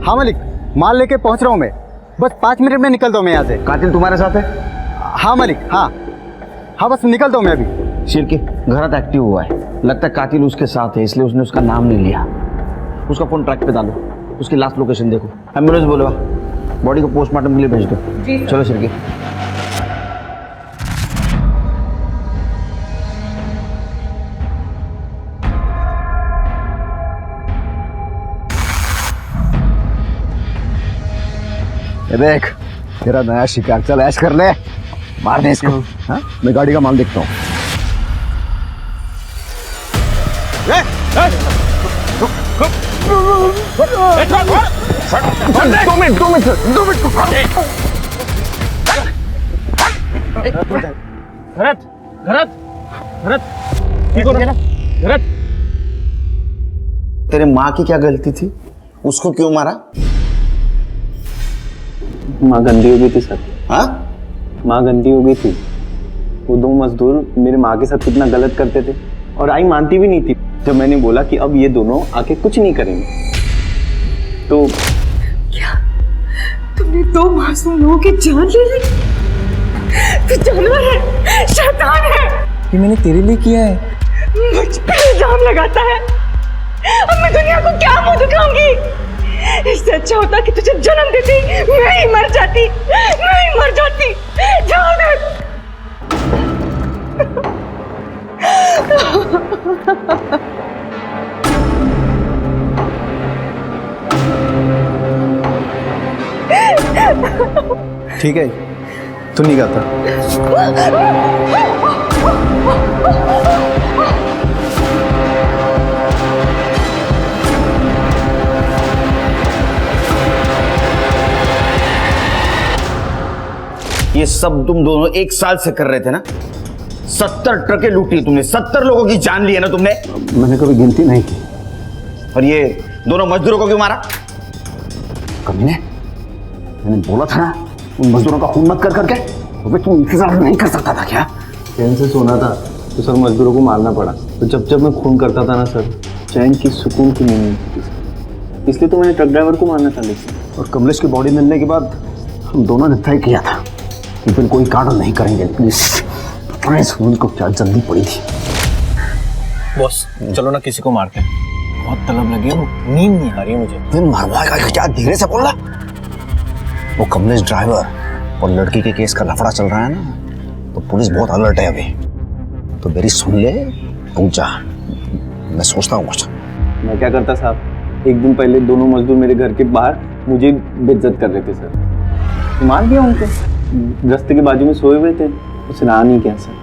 हाँ मालिक, माल लेके पहुंच रहा हूँ मैं। बस 5 मिनट में निकलता हूँ मैं यहाँ से। कातिल तुम्हारे साथ है? हाँ मालिक, हाँ हाँ, बस निकलता हूँ मैं अभी। शिरके घर एक्टिव हुआ है, लगता है कातिल उसके साथ है, इसलिए उसने उसका नाम नहीं लिया। उसका फोन ट्रैक पे डालो, उसकी लास्ट लोकेशन देखो। एम्बुलेंस बोलवा, बॉडी को पोस्टमार्टम के लिए भेज दो। चलो शिरके। ये देख तेरा नया शिकार, चल ऐश कर ले, मार दे इसको। हाँ, मैं गाड़ी का माल देखता हूँ। 2 मिनट। तेरे माँ की क्या गलती थी? उसको क्यों मारा? माँ गंदी हो गई थी सर। हाँ, माँ गंदी हो गई थी। वो 2 मजदूर मेरे माँ के साथ कितना गलत करते थे और आई मानती भी नहीं थी। जब मैंने बोला कि अब ये दोनों आके कुछ नहीं करेंगे तो क्या तुमने 2 मासूम लोगों की जान ले ली? तू जानवर है, शैतान है। ये मैंने तेरे लिए किया है। मुझ पे इल्जाम लगाता है। अब मैं दुनिया को क्या मुंह दिखाऊंगी? इससे अच्छा होता कि तुझे जन्म देती, मैं ही मर जाती। जाओ दे। ठीक है, तू नहीं गाता। ये सब तुम दोनों 1 साल से कर रहे थे ना? 70 ट्रकें लूटी तुमने, 70 लोगों की जान ली है ना तुमने? मैंने कभी गिनती नहीं की। और ये दोनों मजदूरों को क्यों मारा? कमीने, मैंने बोला था ना उन मजदूरों का खून मत कर करके। तो तुम इंतजार नहीं कर सकता था क्या? चैन से सोना था तो सर मजदूरों को मारना पड़ा। तो जब मैं खून करता था ना सर, चैन की सुकून की नींद मिलती थी, इसलिए तो मैंने ट्रक ड्राइवर को मारना था। लेकिन और कमलेश की बॉडी मिलने के बाद हम दोनों ने तय किया था कि फिर कोई कांड नहीं करेंगे। प्लीज, पता नहीं सुनील को क्या जल्दी पड़ी थी। बॉस चलो ना किसी को मारते हैं, बहुत तलब लगी है, नींद नहीं आ रही है मुझे। फिर मरवाएगा क्या? धीरे से बोल रहा। वो कमलेश ड्राइवर और लड़की के केस का लफड़ा चल रहा है ना, तो पुलिस बहुत अलर्ट है अभी। तो मेरी सुन ले, रुक जा, मैं सोचता हूँ कुछ। मैं क्या करता साहब, एक दिन पहले दोनों मजदूर मेरे घर के बाहर मुझे बेइज्जत कर रहे थे सर। मान गया उनको, रास्ते के बाजू में सोए हुए थे, उसे रहा नहीं क्या सर।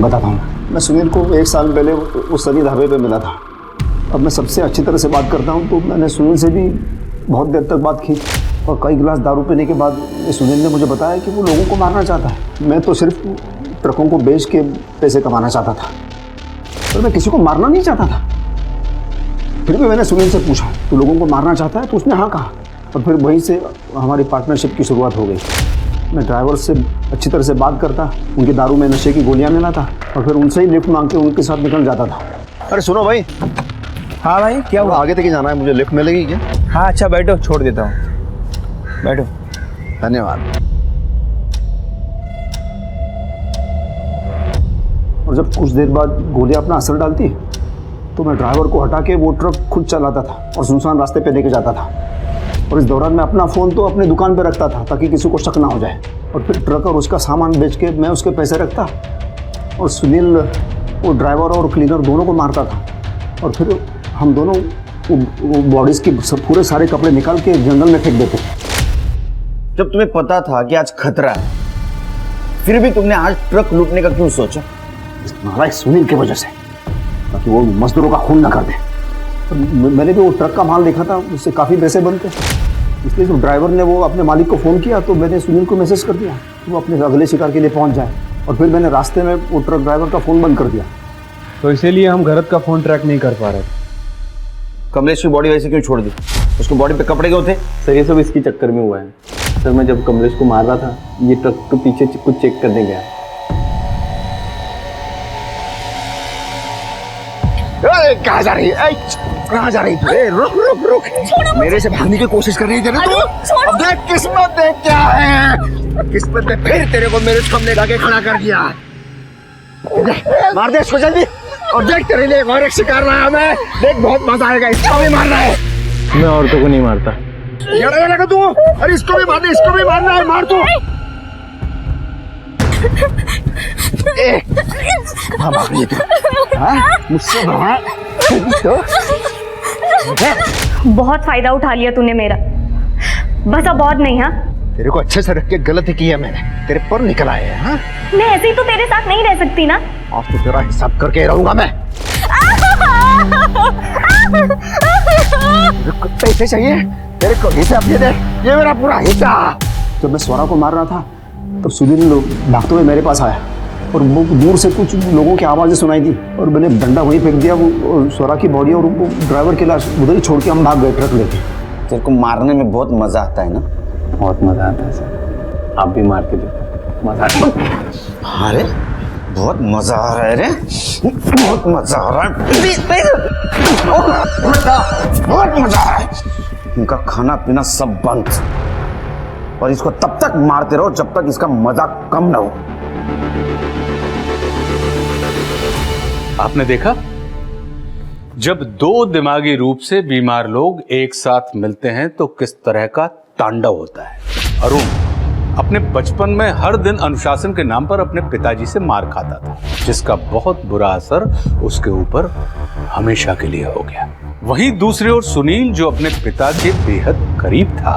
बताता हूँ। मैं सुनील को 1 साल पहले उस सनी ढाबे पे मिला था। अब मैं सबसे अच्छी तरह से बात करता हूँ, तो मैंने सुनील से भी बहुत देर तक बात की और कई गिलास दारू पीने के बाद सुनील ने मुझे बताया कि वो लोगों को मारना चाहता है। मैं तो सिर्फ ट्रकों को बेच के पैसे कमाना चाहता था, पर मैं किसी को मारना नहीं चाहता था। फिर भी मैंने सुनील से पूछा तो लोगों को मारना चाहता है, तो उसने हाँ कहा और फिर वहीं से हमारी पार्टनरशिप की शुरुआत हो गई। मैं ड्राइवर से अच्छी तरह से बात करता, उनकी दारू में नशे की गोलियां मिलाता और फिर उनसे ही लिफ्ट मांग के उनके साथ निकल जाता था। अरे सुनो भाई। हाँ भाई, क्या हुआ? आगे तक ही जाना है, मुझे लिफ्ट मिलेगी क्या? हाँ अच्छा, बैठो, छोड़ देता हूँ, बैठो। धन्यवाद। और जब कुछ देर बाद गोलियां अपना असर डालती तो मैं ड्राइवर को हटा के वो ट्रक खुद चलाता था और सुनसान रास्ते पे लेके जाता था। और इस दौरान मैं अपना फ़ोन तो अपनी दुकान पे रखता था ताकि किसी को शक ना हो जाए। और फिर ट्रक और उसका सामान बेच के मैं उसके पैसे रखता और सुनील वो ड्राइवर और क्लीनर दोनों को मारता था। और फिर हम दोनों वो बॉडीज़ के पूरे सारे कपड़े निकाल के जंगल में फेंक देते। जब तुम्हें पता था कि आज खतरा है, फिर भी तुमने आज ट्रक लूटने का क्यों सोचा? इस नालायक सुनील की वजह से, ताकि वो मजदूरों का खून ना कर दे। मैंने भी वो ट्रक का माल देखा था, उससे काफ़ी पैसे बनते, इसलिए जब ड्राइवर ने वो अपने मालिक को फ़ोन किया तो मैंने सुनील को मैसेज कर दिया कि वो अपने अगले शिकार के लिए पहुंच जाए। और फिर मैंने रास्ते में वो ट्रक ड्राइवर का फ़ोन बंद कर दिया तो इसीलिए हम घरत का फोन ट्रैक नहीं कर पा रहे। कमलेश की बॉडी वैसे क्यों छोड़ दी? उसको बॉडी पे कपड़े क्यों थे? सर ये सब इसकी चक्कर में हुआ है। सर मैं जब कमलेश को मार रहा था, ये ट्रक के पीछे कुछ चेक करने गया। कहाँ जा रही है? कहाँ जा रही है? रुक रुक रुक, मेरे से भागने की कोशिश कर रही है तू? अब देख किस्मत देख क्या है। किस्मत ने फिर तेरे को मेरे सामने लाके खड़ा कर दिया। मार दे इसको जल्दी, और देख तेरे लिए और एक शिकार लाया मैं। देख बहुत मजा आएगा, इसको भी मारना है। मैं औरतों को नहीं मारता। लगा तू, अरे इसको भी मारना, इसको भी मारना है, मार तू। मुझसे बहुत फायदा उठा लिया तूने मेरा, बस अब और नहीं। हाँ तेरे को अच्छे से रख के गलती की है मैंने, तेरे पर निकल आए हैं। हाँ मैं ऐसे ही तो तेरे साथ नहीं रह सकती ना। आज तो तेरा हिसाब करके रहूंगा मैं। पैसे चाहिए तेरे को? हिसाब दे दे, ये मेरा पूरा हिस्सा। जब मैं स्वरा को मार रहा था तो सुनील लोग भागते हुए मेरे पास आया और वो दूर से कुछ लोगों की आवाज़ें सुनाई दी और मैंने डंडा वहीं फेंक दिया। वो स्वरा की बॉडी और वो ड्राइवर की लाश उधर ही छोड़ के हम भाग गए ट्रक लेके। तेरे को मारने में बहुत मजा आता है ना? बहुत मजा आता है सर, आप भी मार के देखो, मजा आता है। अरे बहुत मजा आ रहा है रे, बहुत मजा आ रहा है, बहुत मजा आ रहा है। इनका खाना पीना सब बंद, और इसको तब तक मारते रहो जब तक इसका मजा कम ना हो। आपने देखा, जब दो दिमागी रूप से बीमार लोग एक साथ मिलते हैं तो किस तरह का तांडव होता है। अरुण अपने बचपन में हर दिन अनुशासन के नाम पर अपने पिताजी से मार खाता था, जिसका बहुत बुरा असर उसके ऊपर हमेशा के लिए हो गया। वहीं दूसरी ओर सुनील, जो अपने पिता के बेहद करीब था,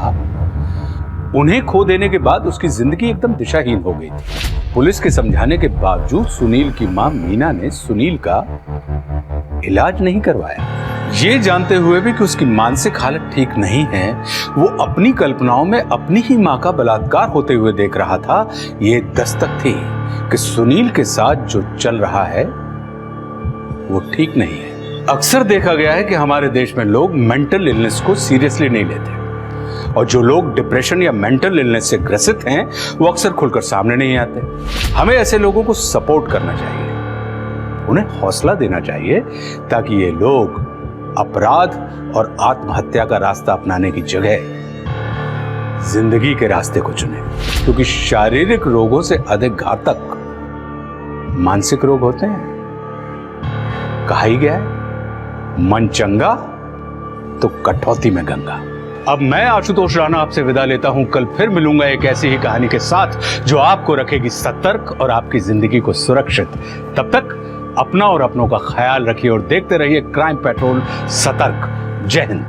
उन्हें खो देने के बाद उसकी जिंदगी एकदम दिशाहीन हो गई थी। पुलिस के समझाने के बावजूद सुनील की मां मीना ने सुनील का इलाज नहीं करवाया। ये जानते हुए भी कि उसकी मानसिक हालत ठीक नहीं है, वो अपनी कल्पनाओं में अपनी ही मां का बलात्कार होते हुए देख रहा था। ये दस्तक थी कि सुनील के साथ जो चल रहा है वो ठीक नहीं है। अक्सर देखा गया है कि हमारे देश में लोग मेंटल इलनेस को सीरियसली नहीं लेते, और जो लोग डिप्रेशन या मेंटल इलनेस से ग्रसित हैं वो अक्सर खुलकर सामने नहीं आते। हमें ऐसे लोगों को सपोर्ट करना चाहिए, उन्हें हौसला देना चाहिए, ताकि ये लोग अपराध और आत्महत्या का रास्ता अपनाने की जगह जिंदगी के रास्ते को चुने, क्योंकि शारीरिक रोगों से अधिक घातक मानसिक रोग होते हैं। कहा ही गया है, मन चंगा तो कटौती में गंगा। अब मैं आशुतोष राणा आपसे विदा लेता हूं। कल फिर मिलूंगा एक ऐसी ही कहानी के साथ जो आपको रखेगी सतर्क और आपकी जिंदगी को सुरक्षित। तब तक अपना और अपनों का ख्याल रखिए और देखते रहिए क्राइम पेट्रोल सतर्क। जय हिंद।